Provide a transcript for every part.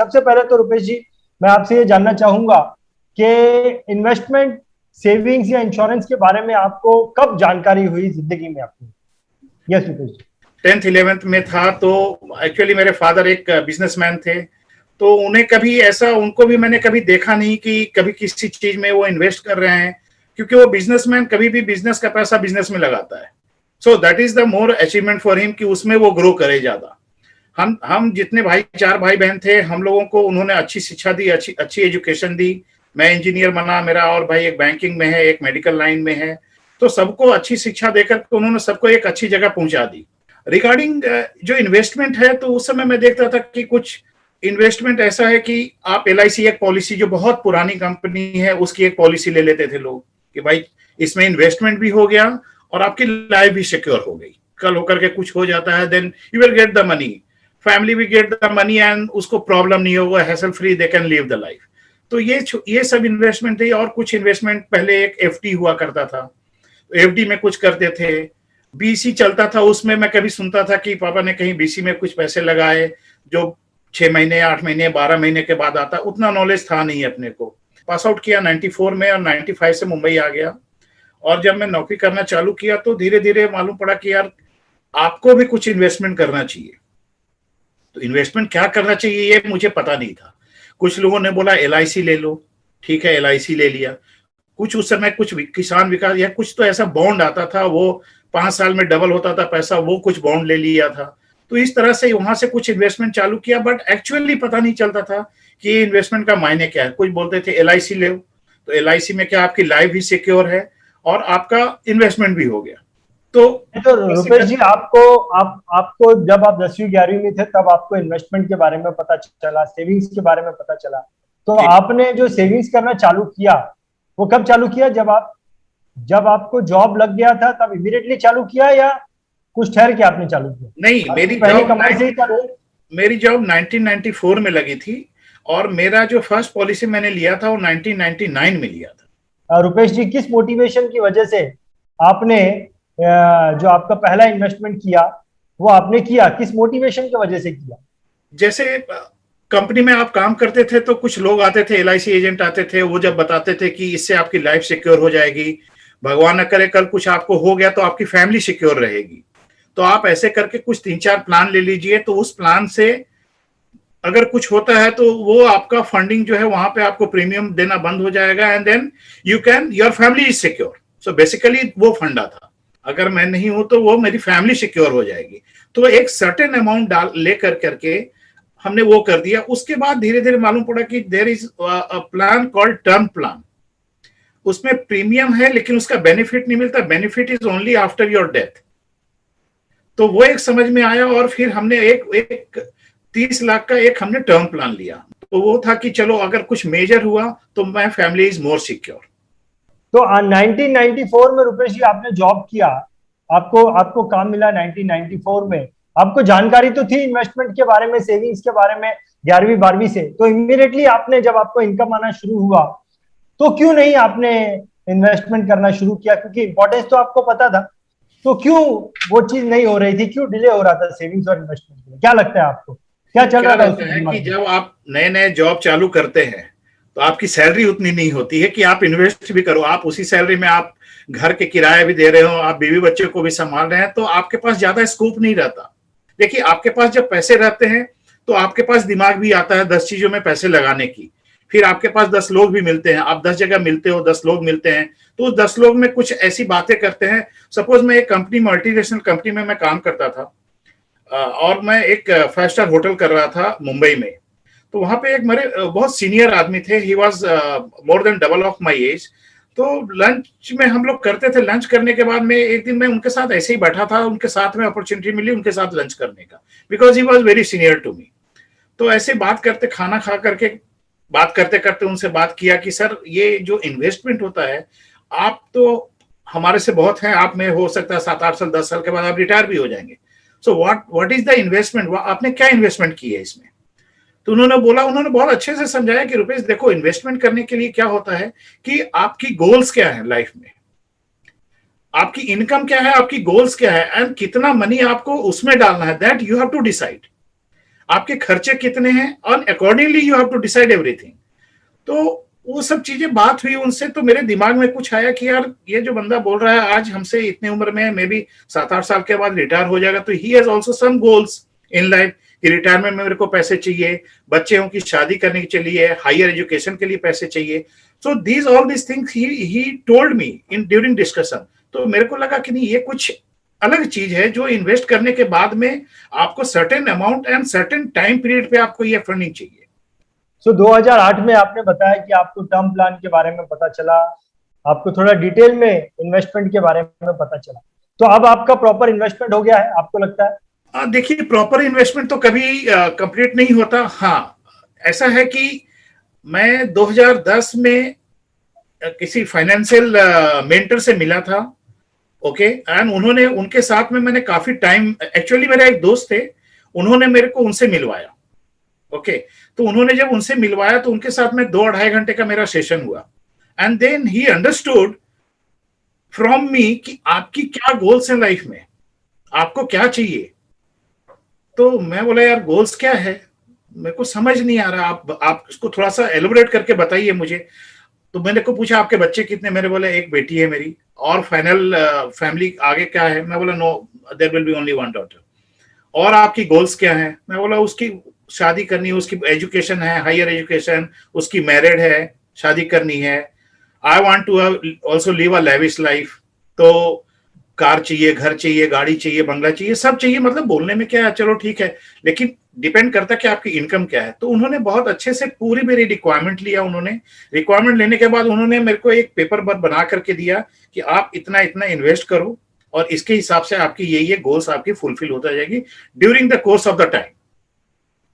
सबसे पहले तो रुपेश जी, मैं आपसे ये जानना चाहूंगा कि इन्वेस्टमेंट, सेविंग्स या इंश्योरेंस के बारे में आपको कब जानकारी हुई जिंदगी में आपको? यस रुपेश जी। 10th 11th में था तो एक्चुअली मेरे फादर एक बिजनेसमैन थे, तो उन्हें कभी ऐसा, उनको भी मैंने कभी देखा नहीं कि कभी किसी चीज में वो इन्वेस्ट कर रहे हैं, क्योंकि वो बिजनेसमैन कभी भी बिजनेस का पैसा बिजनेस में लगाता है। So that is the more achievement for him कि उसमें वो ग्रो करे ज्यादा। हम जितने भाई, 4 भाई बहन थे, हम लोगों को उन्होंने अच्छी शिक्षा दी, अच्छी एजुकेशन दी। मैं इंजीनियर बना, मेरा और भाई एक बैंकिंग में है, एक मेडिकल लाइन में है, तो सबको अच्छी शिक्षा देकर उन्होंने सबको एक अच्छी जगह पहुंचा दी। रिगार्डिंग जो इन्वेस्टमेंट है, तो उस समय मैं देखता था कि कुछ इन्वेस्टमेंट ऐसा है कि आप LIC एक पॉलिसी जो बहुत पुरानी कंपनी है उसकी एक पॉलिसी ले लेते थे लोग कि भाई इसमें इन्वेस्टमेंट भी हो गया और आपकी लाइफ भी सिक्योर हो गई, कल होकर के कुछ हो जाता है then you will get the money, family भी गेट द मनी एंड उसको प्रॉब्लम नहीं होगा, hassle free they can live the life. तो ये सब इन्वेस्टमेंट थे। और कुछ इन्वेस्टमेंट पहले एक FD हुआ करता था, FD में कुछ करते थे। BC चलता था, उसमें मैं कभी सुनता था कि पापा ने कहीं BC में कुछ पैसे लगाए जो 6 महीने, 8 महीने, 12 महीने के बाद आता। उतना नॉलेज था नहीं अपने को। पास आउट किया 94 में और 95 से मुंबई आ गया। और जब मैं नौकरी करना चालू किया तो धीरे धीरे मालूम पड़ा कि यार आपको भी कुछ इन्वेस्टमेंट करना चाहिए। तो इन्वेस्टमेंट क्या करना चाहिए ये मुझे पता नहीं था। कुछ लोगों ने बोला LIC ले लो, ठीक है LIC ले लिया। कुछ उस समय कुछ किसान विकास या कुछ तो ऐसा बॉन्ड आता था, वो 5 साल में डबल होता था पैसा, वो कुछ बॉन्ड ले लिया था। तो इस तरह से वहां से कुछ इन्वेस्टमेंट चालू किया, बट एक्चुअली पता नहीं चलता था कि इन्वेस्टमेंट का मायने क्या है। कुछ बोलते थे LIC ले, तो LIC में क्या आपकी लाइफ भी सिक्योर है और आपका इन्वेस्टमेंट भी हो गया। तो रुपेश जी, आपको जब आप 10वीं 11वीं में थे तब आपको इन्वेस्टमेंट के बारे में पता चला, सेविंग्स के बारे में पता चला। तो आपने जो सेविंग्स करना चालू किया वो कब चालू किया? जब आपको जॉब लग गया था तब इमीडिएटली चालू किया या कुछ ठहर के आपने चालू किया? नहीं, मेरी जॉब 1994 में लगी थी और मेरा जो फर्स्ट पॉलिसी मैंने लिया था वो 1999 में लिया था। रुपेश जी, किस मोटिवेशन की वजह से आपने जो आपका पहला इन्वेस्टमेंट किया वो आपने किया, किस मोटिवेशन की वजह से किया? जैसे कंपनी में आप काम करते थे तो कुछ लोग आते थे, LIC एजेंट आते थे, वो जब बताते थे कि इससे आपकी लाइफ सिक्योर हो जाएगी, भगवान न करे कल कुछ आपको हो गया तो आपकी फैमिली सिक्योर रहेगी, तो आप ऐसे करके कुछ 3-4 प्लान ले लीजिए, तो उस प्लान से अगर कुछ होता है तो वो आपका फंडिंग जो है वहां पे आपको प्रीमियम देना बंद हो जाएगा and then your family is secure. So basically वो फंडा था, अगर मैं नहीं हूं तो वो मेरी फैमिली सिक्योर हो जाएगी। तो एक सर्टेन अमाउंट डाल लेकर करके हमने वो कर दिया। उसके बाद धीरे धीरे मालूम पड़ा कि there is a plan called term plan, उसमें प्रीमियम है लेकिन उसका बेनिफिट नहीं मिलता, benefit is only after your death. तो वो एक समझ में आया और फिर हमने एक 30 लाख का एक हमने टर्म प्लान लिया। तो वो था कि चलो अगर कुछ मेजर हुआ तो my family is more secure. तो 1994 में रुपेश जी आपने जॉब किया, आपको काम मिला 1994 में। आपको जानकारी तो थी इन्वेस्टमेंट के बारे में, सेविंग्स के बारे में 11वीं 12वीं से। तो इमीडिएटली आपने जब आपको इनकम आना शुरू हुआ तो क्यों नहीं आपने इन्वेस्टमेंट करना शुरू किया? क्योंकि इंपॉर्टेंस तो आपको पता था, तो क्यों वो चीज नहीं हो रही थी, क्यों डिले हो रहा था सेविंग्स और इन्वेस्टमेंट में? क्या लगता है आपको, क्या चल रहा था उस समय? कि जब आप नए नए जॉब चालू करते हैं तो आपकी सैलरी उतनी नहीं होती है कि आप इन्वेस्ट भी करो। आप उसी सैलरी में आप घर के किराया भी दे रहे हो, आप बीवी बच्चे को भी संभाल रहे हैं, तो आपके पास ज्यादा स्कोप नहीं रहता। देखिए, आपके पास जब पैसे रहते हैं तो आपके पास दिमाग भी आता है 10 चीजों में पैसे लगाने की। फिर आपके पास 10 लोग भी मिलते हैं, आप 10 जगह मिलते हो, 10 लोग मिलते हैं, तो उस 10 लोग में कुछ ऐसी बातें करते हैं। सपोज मैं एक कंपनी, मल्टीनेशनल कंपनी में मैं काम करता था और मैं एक 5 स्टार होटल कर रहा था मुंबई में। तो वहां पे एक मेरे बहुत सीनियर आदमी थे, he was more than double of my age. तो लंच में हम लोग करते थे, लंच करने के बाद में एक दिन मैं उनके साथ ऐसे ही बैठा था, उनके साथ में अपॉर्चुनिटी मिली उनके साथ लंच करने का, because he was very senior to me. तो ऐसे बात करते, खाना खा करके बात करते करते उनसे बात किया कि सर ये जो इन्वेस्टमेंट होता है, आप तो हमारे से बहुत हैं, आप में हो सकता है 7-8 साल 10 साल के बाद आप रिटायर भी हो जाएंगे। So what is the investment, आपने क्या इन्वेस्टमेंट की है इसमें? तो उन्होंने बहुत अच्छे से समझाया कि रुपेश देखो, इन्वेस्टमेंट करने के लिए क्या होता है कि आपकी गोल्स क्या है लाइफ में, आपकी इनकम क्या है, आपकी गोल्स क्या है, एंड कितना मनी आपको उसमें डालना है, that you have to decide. आपके खर्चे कितने हैं, और accordingly you have to decide everything. तो वो सब चीजें बात हुई उनसे, तो मेरे दिमाग में कुछ आया कि यार ये जो बंदा बोल रहा है आज हमसे इतने उम्र में, मे बी 7-8 साल के बाद रिटायर हो जाएगा, तो he has also some goals in life कि रिटायरमेंट में मेरे को पैसे चाहिए, बच्चों की शादी करने के लिए, हायर एजुकेशन के लिए पैसे चाहिए। So these all this things he told me in during discussion. तो मेरे को लगा कि नहीं, ये कुछ अलग चीज है जो इन्वेस्ट करने के बाद में आपको certain amount and certain time period पे आपको ये फंडिंग चाहिए। सो 2008 में आपने बताया कि आपको टर्म प्लान के बारे में पता चला, आपको थोड़ा डिटेल में इन्वेस्टमेंट के बारे में पता चला, तो अब आपका प्रॉपर इन्वेस्टमेंट हो गया है आपको लगता है? देखिए, प्रॉपर इन्वेस्टमेंट तो कभी कंप्लीट नहीं होता। हाँ, ऐसा है कि मैं 2010 में किसी फाइनेंशियल मेंटर से मिला था, ओके, एंड उन्होंने, उनके साथ में मैंने काफी टाइम, एक्चुअली मेरा एक दोस्त थे, उन्होंने मेरे को उनसे मिलवाया, ओके। तो उन्होंने जब उनसे मिलवाया तो उनके साथ में 2-2.5 घंटे का मेरा सेशन हुआ, and then he understood from me कि आपकी क्या गोल्स हैं लाइफ में, आपको क्या चाहिए। तो मैं बोला यार गोल्स क्या है, मेरे को समझ नहीं आ रहा, आप इसको थोड़ा सा एलोबरेट करके बताइए मुझे। तो मैंने को पूछा आपके बच्चे कितने, मेरे बोले एक बेटी है मेरी, और फाइनल फैमिली आगे क्या है, मैं बोला no, there will be only one daughter. और आपकी गोल्स क्या है, मैं बोला उसकी शादी करनी है, उसकी एजुकेशन है, हायर एजुकेशन, उसकी मैरिड है, शादी करनी है। I want to also live a lavish life, तो कार चाहिए, घर चाहिए, गाड़ी चाहिए, बंगला चाहिए, सब चाहिए। मतलब बोलने में क्या है, चलो ठीक है, लेकिन डिपेंड करता है कि आपकी इनकम क्या है। तो उन्होंने बहुत अच्छे से पूरी मेरी रिक्वायरमेंट लिया। उन्होंने रिक्वायरमेंट लेने के बाद उन्होंने मेरे को एक पेपर बना करके दिया कि आप इतना इतना इन्वेस्ट करो, और इसके हिसाब से आपकी ये गोल्स आपकी फुलफिल होता जाएगी during the course of the time.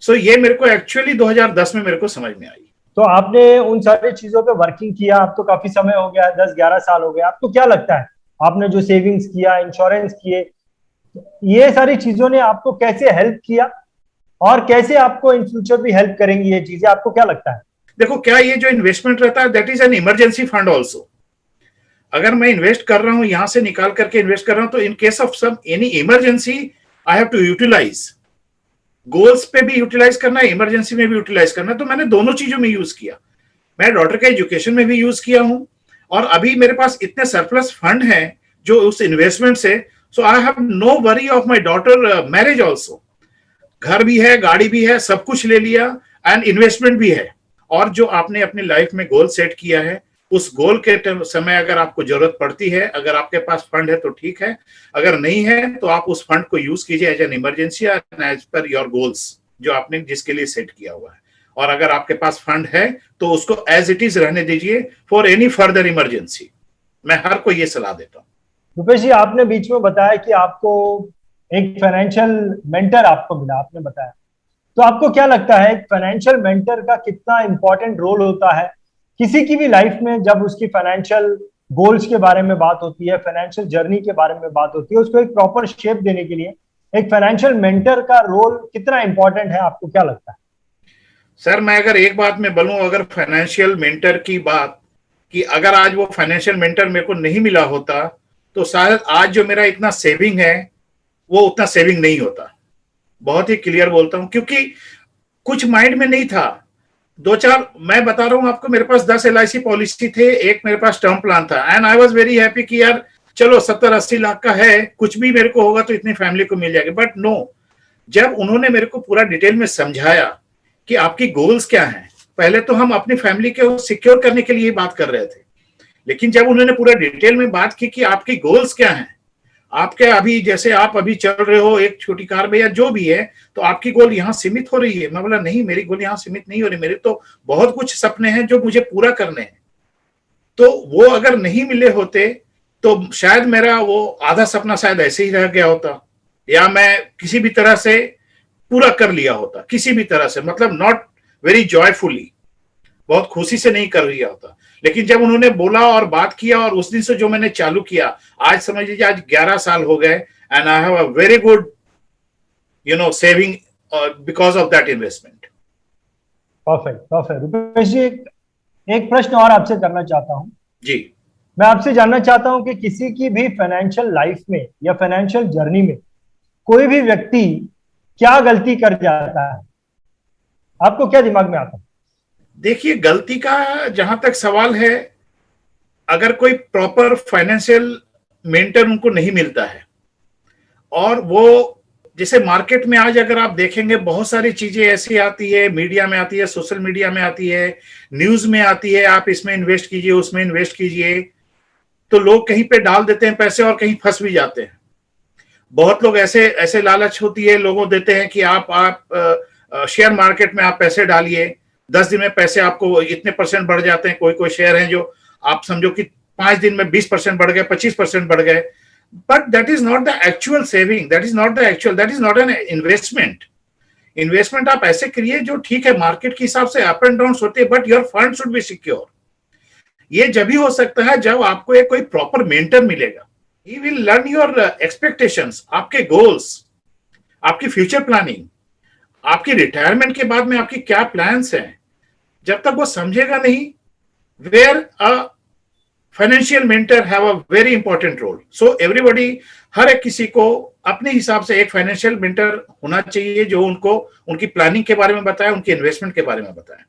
So ये मेरे को एक्चुअली 2010 में मेरे को समझ में आई। तो आपने उन सारी चीजों पे वर्किंग किया, अब तो काफी समय हो गया, 10-11 साल हो गया, आपको क्या लगता है आपने जो सेविंग्स किया, इंश्योरेंस किए, ये सारी चीजों ने आपको कैसे हेल्प किया और कैसे आपको इन फ्यूचर भी हेल्प करेंगी ये चीजें, आपको क्या लगता है? देखो, क्या ये जो इन्वेस्टमेंट रहता है that is an emergency fund also. अगर मैं इन्वेस्ट कर रहा हूं, यहां से निकाल करके इन्वेस्ट कर रहा हूं, तो in case of some any emergency I have to utilise. Goals पे भी यूटिलाइज करना है, इमरजेंसी में भी यूटिलाइज करना है। तो मैंने दोनों चीजों में यूज किया। मैं डॉटर के एजुकेशन में भी यूज किया हूं, और अभी मेरे पास इतने सरप्लस फंड हैं जो उस इन्वेस्टमेंट से, so I have no worry of my daughter marriage also. घर भी है, गाड़ी भी है, सब कुछ ले लिया, एंड इन्वेस्टमेंट भी है। और जो आपने अपनी लाइफ में गोल सेट किया है, उस गोल के समय अगर आपको जरूरत पड़ती है, अगर आपके पास फंड है तो ठीक है, अगर नहीं है तो आप उस फंड को यूज कीजिए as an emergency as per your goals जो आपने जिसके लिए सेट किया हुआ है। और अगर आपके पास फंड है तो उसको एज इट इज रहने दीजिए फॉर एनी फर्दर इमरजेंसी। मैं हर को ये सलाह देता हूँ। रुपेश जी, आपने बीच में बताया कि आपको एक फाइनेंशियल मेंटर आपको मिला, आपने बताया, तो आपको क्या लगता है फाइनेंशियल मेंटर का कितना इंपॉर्टेंट रोल होता है किसी की भी लाइफ में, जब उसकी फाइनेंशियल गोल्स के बारे में बात होती है, फाइनेंशियल जर्नी के बारे में बात होती है, उसको एक प्रॉपर शेप देने के लिए एक फाइनेंशियल मेंटर का रोल कितना इंपॉर्टेंट है, आपको क्या लगता है? सर, मैं अगर एक बात में बोलूं, अगर फाइनेंशियल मेंटर की बात, कि अगर आज वो फाइनेंशियल मेंटर मेरे को नहीं मिला होता तो शायद आज जो मेरा इतना सेविंग है वो उतना सेविंग नहीं होता। बहुत ही क्लियर बोलता हूं, क्योंकि कुछ माइंड में नहीं था। 2-4 मैं बता रहा हूं आपको, मेरे पास 10 LIC पॉलिसी थे, एक मेरे पास टर्म प्लान था, and I was very happy कि यार चलो 70-80 लाख का है, कुछ भी मेरे को होगा तो इतनी फैमिली को मिल जाएगी। बट नो, जब उन्होंने मेरे को पूरा डिटेल में समझाया कि आपकी गोल्स क्या हैं, पहले तो हम अपनी फैमिली को सिक्योर करने के लिए बात कर रहे थे, लेकिन जब उन्होंने पूरा डिटेल में बात की कि आपकी गोल्स क्या हैं, आपके अभी जैसे आप अभी चल रहे हो एक छोटी कार में या जो भी है, तो आपकी गोल यहाँ सीमित हो रही है। मैं बोला नहीं, मेरी गोल यहाँ सीमित नहीं हो रही, मेरे तो बहुत कुछ सपने हैं जो मुझे पूरा करने हैं। तो वो अगर नहीं मिले होते तो शायद मेरा वो आधा सपना शायद ऐसे ही रह गया होता, या मैं किसी भी तरह से पूरा कर लिया होता, किसी भी तरह से, मतलब नॉट वेरी जॉयफुली, बहुत खुशी से नहीं कर लिया होता। लेकिन जब उन्होंने बोला और बात किया, और उस दिन से जो मैंने चालू किया, आज समझ लीजिए आज 11 साल हो गए, and I have a very good saving because of that investment. Perfect, perfect. Rupesh ji, एक प्रश्न और आपसे करना चाहता हूँ जी। मैं आपसे जानना चाहता हूँ कि किसी की भी फाइनेंशियल लाइफ में या फाइनेंशियल जर्नी में कोई भी व्यक्ति क्या गलती कर जाता है? आपको क्या दिमाग में आता है? देखिए, गलती का जहां तक सवाल है, अगर कोई प्रॉपर फाइनेंशियल मेंटर उनको नहीं मिलता है, और वो जैसे मार्केट में आज अगर आप देखेंगे बहुत सारी चीजें ऐसी आती है, मीडिया में आती है, सोशल मीडिया में आती है, न्यूज में आती है, आप इसमें इन्वेस्ट कीजिए, उसमें इन्वेस्ट कीजिए, तो लोग कहीं पे डाल देते हैं पैसे और कहीं फंस भी जाते हैं। बहुत लोग ऐसे ऐसे लालच होती है, लोगों देते हैं कि आप शेयर मार्केट में आप पैसे डालिए, 10 दिन में पैसे आपको इतने परसेंट बढ़ जाते हैं। कोई कोई शेयर हैं जो आप समझो कि 5 दिन में 20% बढ़ गए, 25% बढ़ गए, but that is not the actual saving, that is not the actual, that is not an investment. Investment आप ऐसे करिए जो ठीक है, मार्केट के हिसाब से अप एंड डाउन होते हैं, but your fund should be secure. ये जब भी हो सकता है जब आपको एक कोई प्रॉपर मेंटर मिलेगा। He will learn your expectations, आपके गोल्स, आपकी फ्यूचर प्लानिंग, आपकी रिटायरमेंट के बाद में आपकी क्या प्लान्स हैं। जब तक वो समझेगा नहीं, where a financial mentor have a very important role. So everybody, हर एक किसी को अपने हिसाब से एक फाइनेंशियल मेंटर होना चाहिए जो उनको उनकी प्लानिंग के बारे में बताए, उनकी इन्वेस्टमेंट के बारे में बताए।